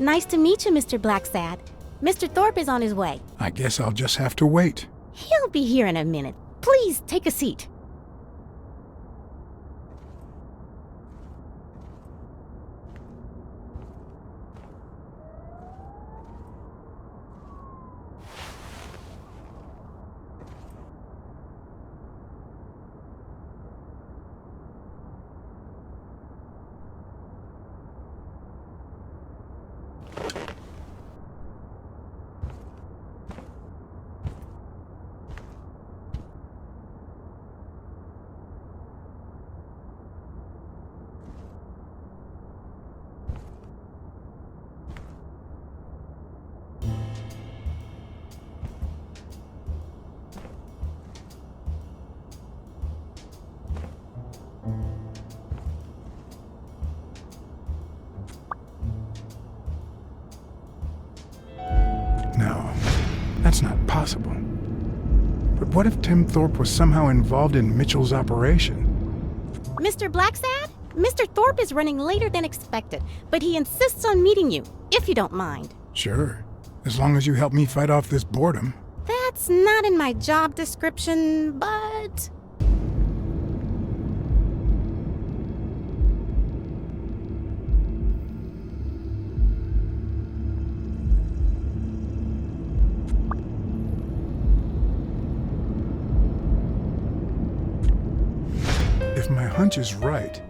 Nice to meet you, Mr. Blacksad. Mr. Thorpe is on his way. I guess I'll just have to wait. He'll be here in a minute. Please take a seat. No, that's not possible. But what if Tim Thorpe was somehow involved in Mitchell's operation? Mr. Blacksad? Mr. Thorpe is running later than expected, but he insists on meeting you, if you don't mind. Sure, as long as you help me fight off this boredom. That's not in my job description, but... If my hunch is right,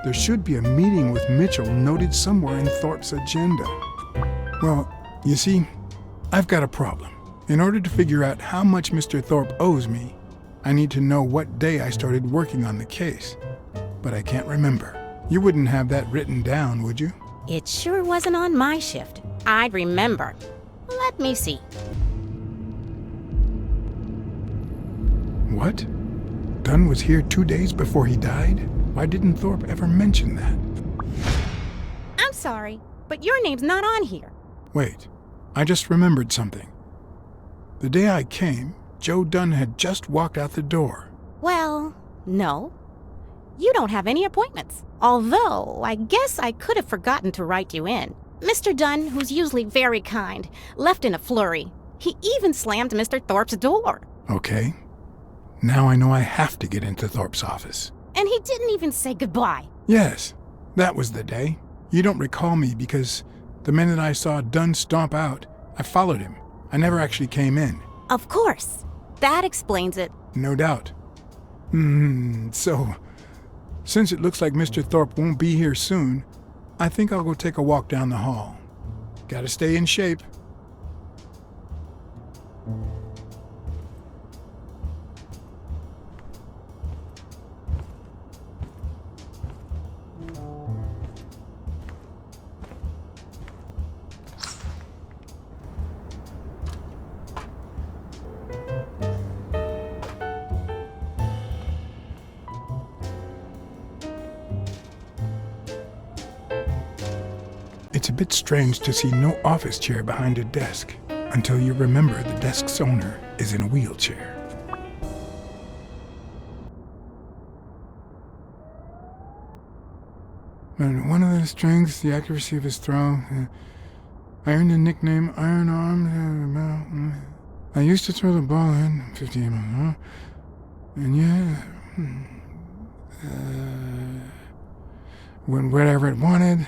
there should be a meeting with Mitchell noted somewhere in Thorpe's agenda. Well, you see, I've got a problem. In order to figure out how much Mr. Thorpe owes me, I need to know what day I started working on the case. But I can't remember. You wouldn't have that written down, would you? It sure wasn't on my shift. I'd remember. Let me see. What? Dunn was here 2 days before he died? Why didn't Thorpe ever mention that? I'm sorry, but your name's not on here. Wait, I just remembered something. The day I came, Joe Dunn had just walked out the door. Well, no. You don't have any appointments. Although, I guess I could have forgotten to write you in. Mr. Dunn, who's usually very kind, left in a flurry. He even slammed Mr. Thorpe's door. Okay. Now I know I have to get into Thorpe's office. And he didn't even say goodbye. Yes, that was the day. You don't recall me because the minute I saw Dunn stomp out, I followed him. I never actually came in. Of course. That explains it. No doubt. So, since it looks like Mr. Thorpe won't be here soon, I think I'll go take a walk down the hall. Gotta stay in shape. It's a bit strange to see no office chair behind a desk, until you remember the desk's owner is in a wheelchair. And one of the strengths, the accuracy of his throw. I earned the nickname Iron Arm. I used to throw the ball in 50 miles, and yeah, when whatever it wanted.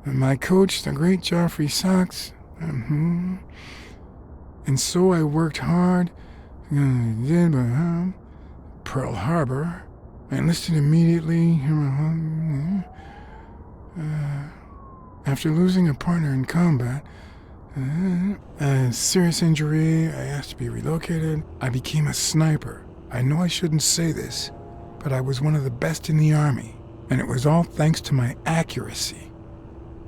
And my coach, the great Joffrey Sox. And so I worked hard. Pearl Harbor. I enlisted immediately. After losing a partner in combat, a serious injury, I asked to be relocated. I became a sniper. I know I shouldn't say this, but I was one of the best in the Army. And it was all thanks to my accuracy.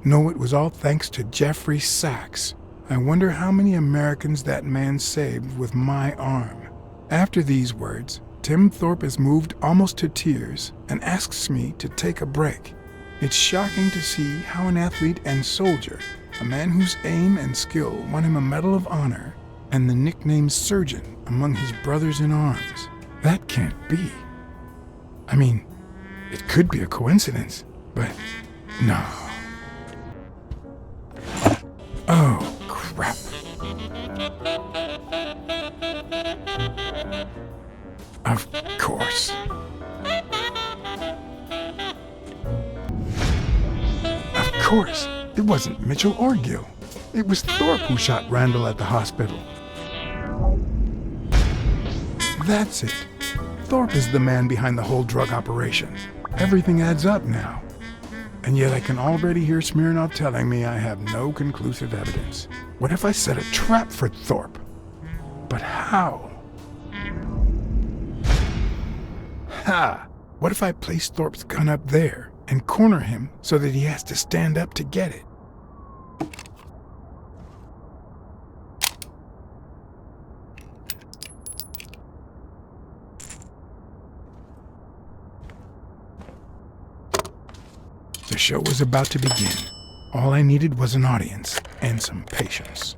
No, it was all thanks to Jeffrey Sachs. I wonder how many Americans that man saved with my arm. After these words, Tim Thorpe is moved almost to tears and asks me to take a break. It's shocking to see how an athlete and soldier, a man whose aim and skill won him a Medal of Honor and the nickname Surgeon among his brothers in arms. That can't be. I mean, it could be a coincidence, but no. trap. Of course. Of course. It wasn't Mitchell or Gil. It was Thorpe who shot Randall at the hospital. That's it. Thorpe is the man behind the whole drug operation. Everything adds up now. And yet I can already hear Smirnov telling me I have no conclusive evidence. What if I set a trap for Thorpe? But how? Ha! What if I place Thorpe's gun up there and corner him so that he has to stand up to get it? The show was about to begin. All I needed was an audience and some patience.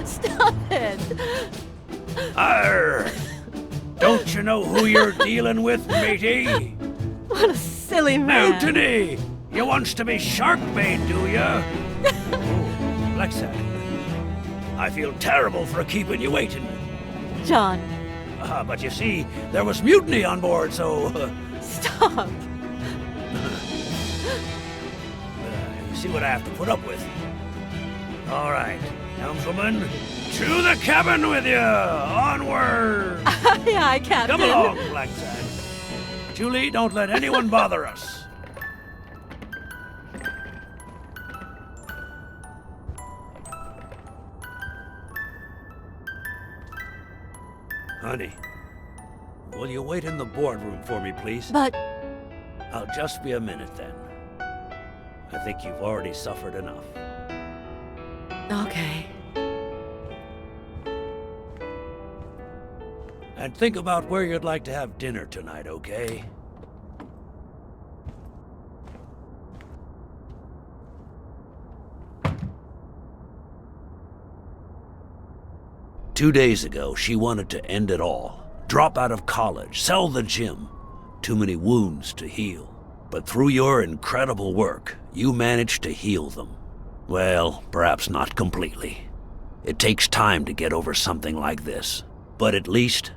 Stop it! Arr! Don't you know who you're dealing with, matey? What a silly man. Mutiny! You wants to be shark bait, do ya? Blacksad, I feel terrible for keeping you waiting. John, But you see, there was mutiny on board, so... stop. You see what I have to put up with. All right, helmswoman, to the cabin with you! Onward! Aye, aye, Captain. Come along, Blacksad. Julie, don't let anyone bother us. Honey, will you wait in the boardroom for me, please? But I'll just be a minute then. I think you've already suffered enough. okay. And think about where you'd like to have dinner tonight, okay? Two days ago, she wanted to end it all. Drop out of college, sell the gym. Too many wounds to heal. But through your incredible work, you managed to heal them. Well, perhaps not completely. It takes time to get over something like this. But at least,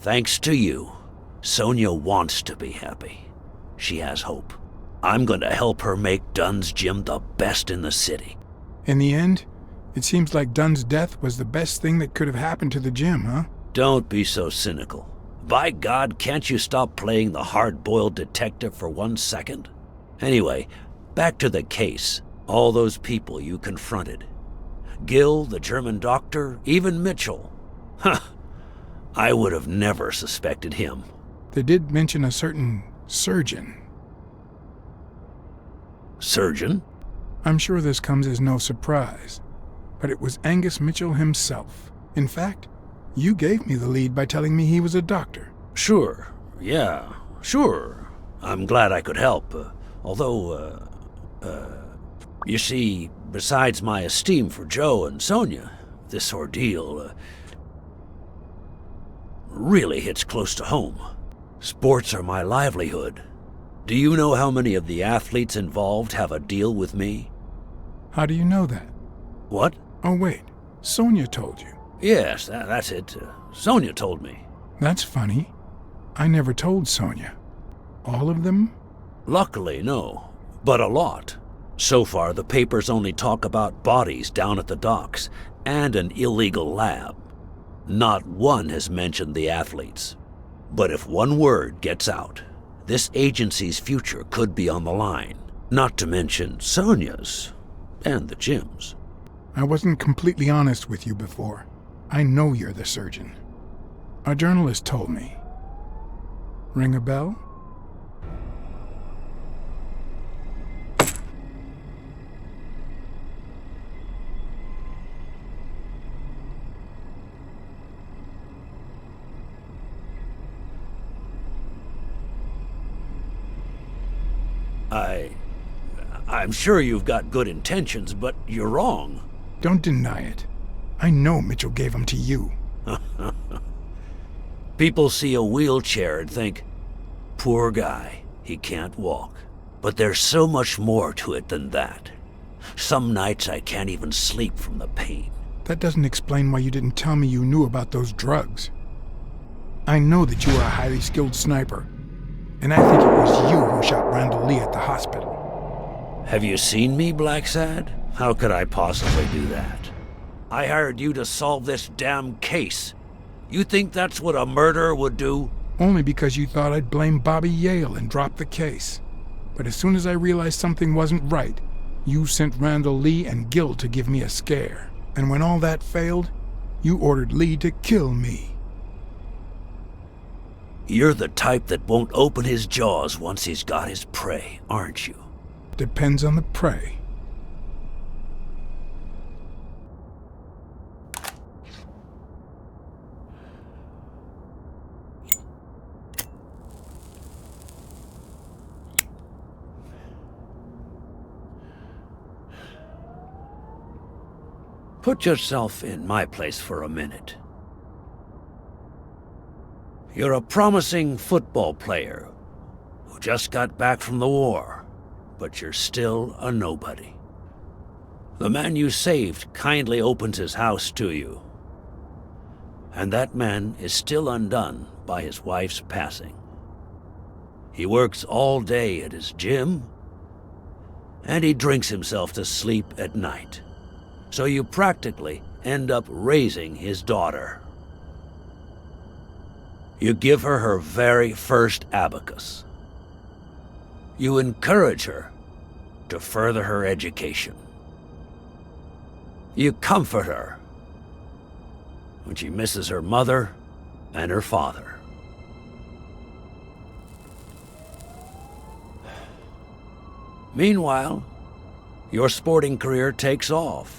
thanks to you, Sonia wants to be happy. She has hope. I'm going to help her make Dunn's gym the best in the city. In the end, it seems like Dunn's death was the best thing that could have happened to the gym, huh? Don't be so cynical. By God, can't you stop playing the hard-boiled detective for 1 second? Anyway, back to the case. All those people you confronted. Gil, the German doctor, even Mitchell. Huh. I would have never suspected him. They did mention a certain surgeon. Surgeon? I'm sure this comes as no surprise, but it was Angus Mitchell himself. In fact, you gave me the lead by telling me he was a doctor. Sure. Yeah, sure. I'm glad I could help. Although, you see, besides my esteem for Joe and Sonia, this ordeal, really hits close to home. Sports are my livelihood. Do you know how many of the athletes involved have a deal with me? How do you know that? What? Oh, wait. Sonia told you. Yes, that's it. Sonia told me. That's funny. I never told Sonia. All of them? Luckily, no. But a lot. So far, the papers only talk about bodies down at the docks and an illegal lab. Not one has mentioned the athletes. But if one word gets out, this agency's future could be on the line. Not to mention Sonia's and the gym's. I wasn't completely honest with you before. I know you're the surgeon. A journalist told me. Ring a bell? I'm sure you've got good intentions, but you're wrong. Don't deny it. I know Mitchell gave them to you. People see a wheelchair and think, poor guy, he can't walk. But there's so much more to it than that. Some nights I can't even sleep from the pain. That doesn't explain why you didn't tell me you knew about those drugs. I know that you are a highly skilled sniper, and I think it was you who shot Randall Lee at the hospital. Have you seen me, Blacksad? How could I possibly do that? I hired you to solve this damn case. You think that's what a murderer would do? Only because you thought I'd blame Bobby Yale and drop the case. But as soon as I realized something wasn't right, you sent Randall Lee and Gil to give me a scare. And when all that failed, you ordered Lee to kill me. You're the type that won't open his jaws once he's got his prey, aren't you? Depends on the prey. Put yourself in my place for a minute. You're a promising football player who just got back from the war, but you're still a nobody. The man you saved kindly opens his house to you, and that man is still undone by his wife's passing. He works all day at his gym, and he drinks himself to sleep at night. So you practically end up raising his daughter. You give her her very first abacus. You encourage her to further her education. You comfort her when she misses her mother and her father. Meanwhile, your sporting career takes off.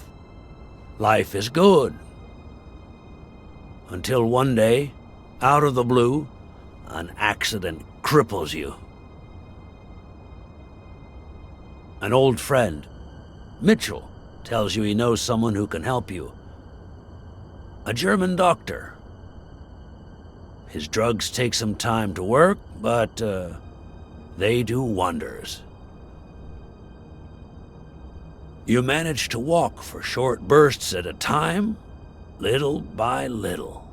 Life is good. Until one day, out of the blue, an accident cripples you. An old friend, Mitchell, tells you he knows someone who can help you. A German doctor. His drugs take some time to work, but they do wonders. You manage to walk for short bursts at a time, little by little.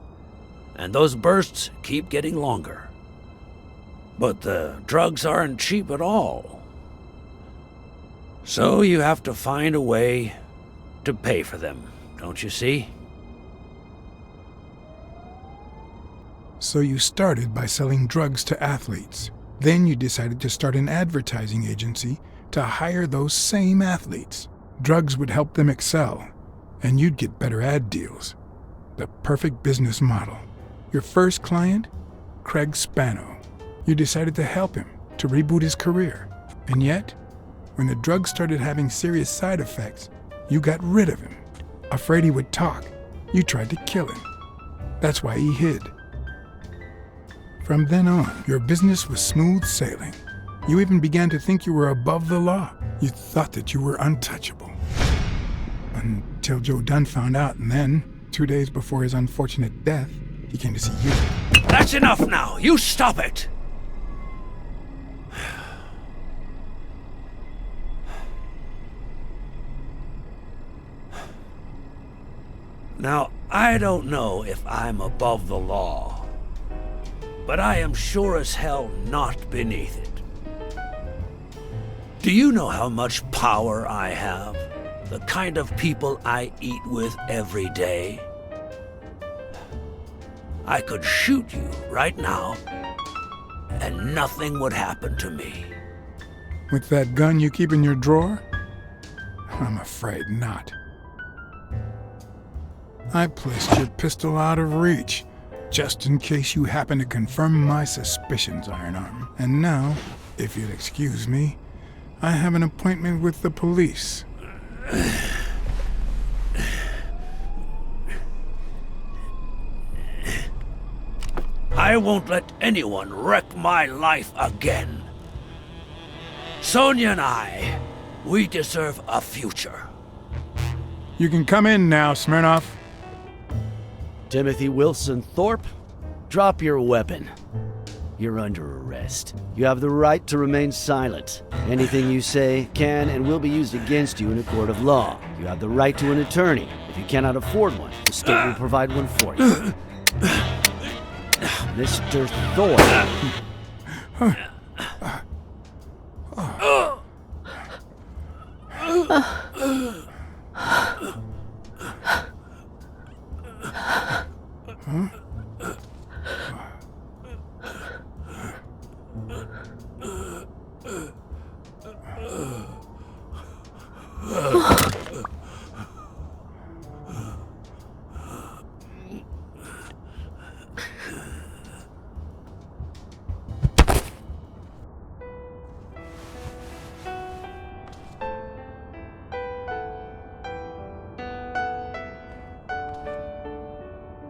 And those bursts keep getting longer. But the drugs aren't cheap at all. So you have to find a way to pay for them, don't you see? So you started by selling drugs to athletes. Then you decided to start an advertising agency to hire those same athletes. Drugs would help them excel, and you'd get better ad deals. The perfect business model. Your first client? Craig Spano. You decided to help him, to reboot his career. And yet, when the drugs started having serious side effects, you got rid of him. Afraid he would talk, you tried to kill him. That's why he hid. From then on, your business was smooth sailing. You even began to think you were above the law. You thought that you were untouchable. Until Joe Dunn found out, and then, 2 days before his unfortunate death, he came to see you. That's enough now! You stop it! Now, I don't know if I'm above the law, but I am sure as hell not beneath it. Do you know how much power I have? The kind of people I eat with every day? I could shoot you right now, and nothing would happen to me. With that gun you keep in your drawer? I'm afraid not. I placed your pistol out of reach, just in case you happen to confirm my suspicions, Ironarm. And now, if you'll excuse me, I have an appointment with the police. I won't let anyone wreck my life again. Sonia and I, we deserve a future. You can come in now, Smirnoff. Timothy Wilson Thorpe, Drop your weapon. You're under arrest. You have the right to remain silent. Anything you say can and will be used against you in a court of law. You have the right to an attorney. If you cannot afford one, the state will provide one for you. Mr. Thorpe.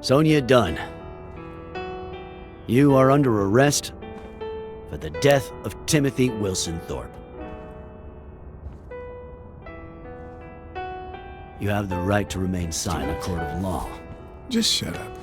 Sonia Dunn, you are under arrest for the death of Timothy Wilson Thorpe. You have the right to remain silent in a court of law. Just shut up.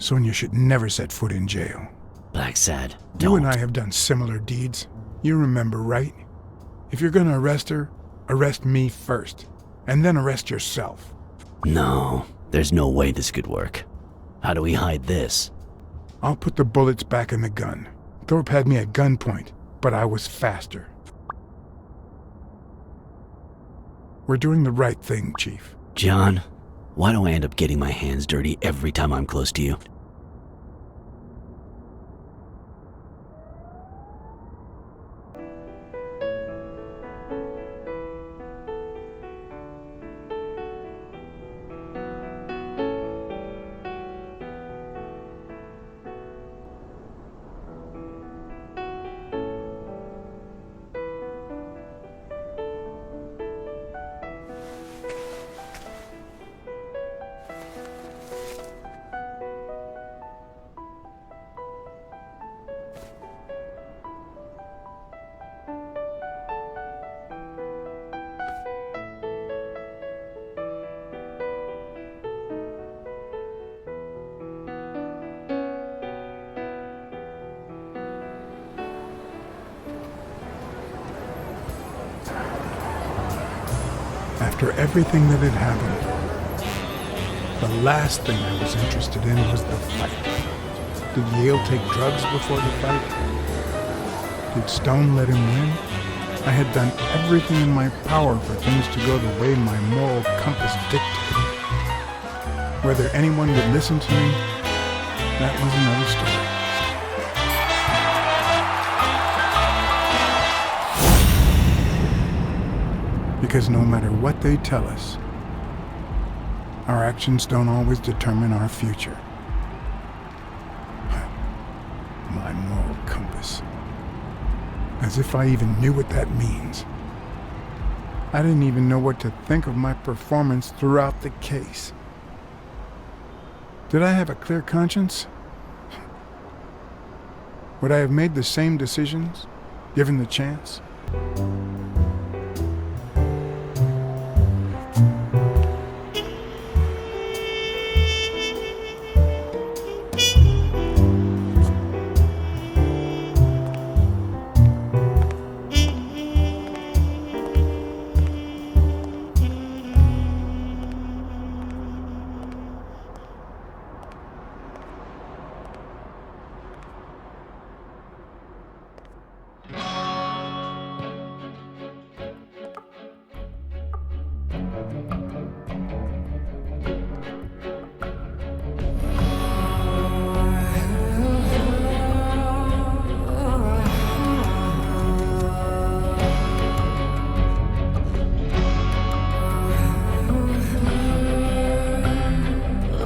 Sonia should never set foot in jail. Blacksad, don't. You and I have done similar deeds. You remember, right? If you're gonna arrest her, arrest me first, and then arrest yourself. No, there's no way this could work. How do we hide this? I'll put the bullets back in the gun. Thorpe had me at gunpoint, but I was faster. We're doing the right thing, Chief. John, why do I end up getting my hands dirty every time I'm close to you? After everything that had happened, the last thing I was interested in was the fight. Did Yale take drugs before the fight? Did Stone let him win? I had done everything in my power for things to go the way my moral compass dictated. Whether anyone would listen to me, that was another story. Because no matter what they tell us, our actions don't always determine our future. My moral compass. As if I even knew what that means. I didn't even know what to think of my performance throughout the case. Did I have a clear conscience? Would I have made the same decisions, given the chance?